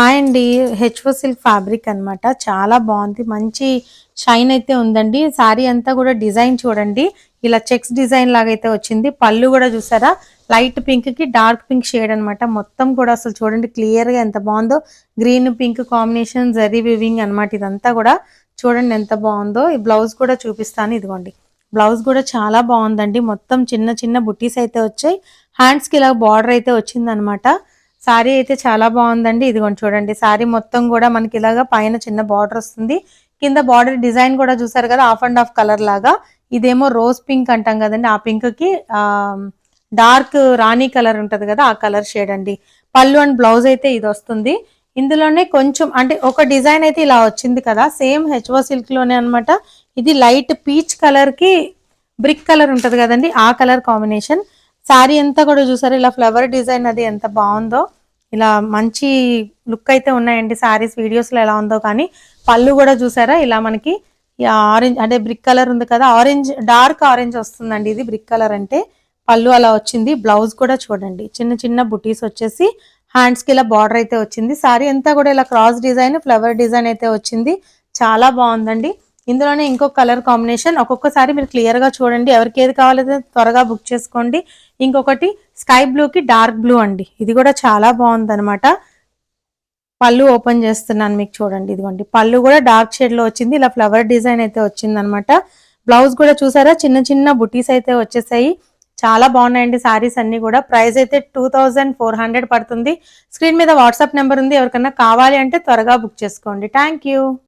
Hi అండి. HO silk fabric అనమాట. చాలా బాగుంది. మంచి షైన్ అయితే ఉందండి. సారీ అంతా కూడా డిజైన్ చూడండి. ఇలా చెక్స్ డిజైన్ లాగా అయితే వచ్చింది. పళ్ళు కూడా చూసారా, లైట్ పింక్ కి డార్క్ పింక్ షేడ్ అనమాట. మొత్తం కూడా అసలు చూడండి క్లియర్ గా ఎంత బాగుందో. Green pink combination zari weaving అనమాట. ఇదంతా కూడా చూడండి ఎంత బాగుందో. ఈ బ్లౌజ్ కూడా చూపిస్తాను. ఇదిగోండి, బ్లౌజ్ కూడా చాలా బాగుందండి. మొత్తం చిన్న చిన్న బుట్టీస్ అయితే వచ్చాయి. హ్యాండ్స్ కి ఇలా బార్డర్ అయితే వచ్చింది అనమాట. సారీ అయితే చాలా బాగుందండి. ఇదిగోండి చూడండి, సారీ మొత్తం కూడా మనకి ఇలాగా పైన చిన్న బార్డర్ వస్తుంది. కింద బార్డర్ డిజైన్ కూడా చూసారు కదా, ఆఫ్ అండ్ ఆఫ్ కలర్ లాగా. ఇదేమో రోజ్ పింక్ అంటాం కదండి, ఆ పింక్ కి డార్క్ రాణి కలర్ ఉంటది కదా, ఆ కలర్ షేడ్ అండి. పళ్ళు అండ్ బ్లౌజ్ అయితే ఇది వస్తుంది. ఇందులోనే కొంచెం అంటే ఒక డిజైన్ అయితే ఇలా వచ్చింది కదా, సేమ్ హెచ్ఓ సిల్క్ లోనే అనమాట. ఇది లైట్ పీచ్ కలర్ కి బ్రిక్ కలర్ ఉంటది కదండి, ఆ కలర్ కాంబినేషన్. శారీ అంతా కూడా చూసారు ఇలా ఫ్లవర్ డిజైన్ అది ఎంత బాగుందో. ఇలా మంచి లుక్ అయితే ఉన్నాయండి శారీస్. వీడియోస్ లో ఎలా ఉందో కానీ పళ్ళు కూడా చూసారా, ఇలా మనకి ఆరెంజ్ అంటే బ్రిక్ కలర్ ఉంది కదా, ఆరెంజ్ డార్క్ ఆరెంజ్ వస్తుందండి. ఇది బ్రిక్ కలర్ అంటే పళ్ళు అలా వచ్చింది. బ్లౌజ్ కూడా చూడండి చిన్న చిన్న బుటీస్ వచ్చేసి హ్యాండ్స్ కి ఇలా బార్డర్ అయితే వచ్చింది. శారీ అంతా కూడా ఇలా క్రాస్ డిజైన్ ఫ్లవర్ డిజైన్ అయితే వచ్చింది. చాలా బాగుందండి. ఇందులోనే ఇంకొక కలర్ కాంబినేషన్, ఒక్కొక్కసారి మీరు క్లియర్ గా చూడండి. ఎవరికి ఏది కావాలంటే త్వరగా బుక్ చేసుకోండి. ఇంకొకటి స్కై బ్లూ కి డార్క్ బ్లూ అండి, ఇది కూడా చాలా బాగుంది అనమాట. పళ్ళు ఓపెన్ చేస్తున్నాను మీకు చూడండి. ఇదిగోండి, పళ్ళు కూడా డార్క్ షేడ్ లో వచ్చింది. ఇలా ఫ్లవర్ డిజైన్ అయితే వచ్చింది అనమాట. బ్లౌజ్ కూడా చూసారా, చిన్న చిన్న బుటీస్ అయితే వచ్చేసాయి. చాలా బాగున్నాయండి సారీస్ అన్ని కూడా. ప్రైస్ అయితే 2400 పడుతుంది. స్క్రీన్ మీద వాట్సాప్ నెంబర్ ఉంది, ఎవరికన్నా కావాలి అంటే త్వరగా బుక్ చేసుకోండి. Thank you.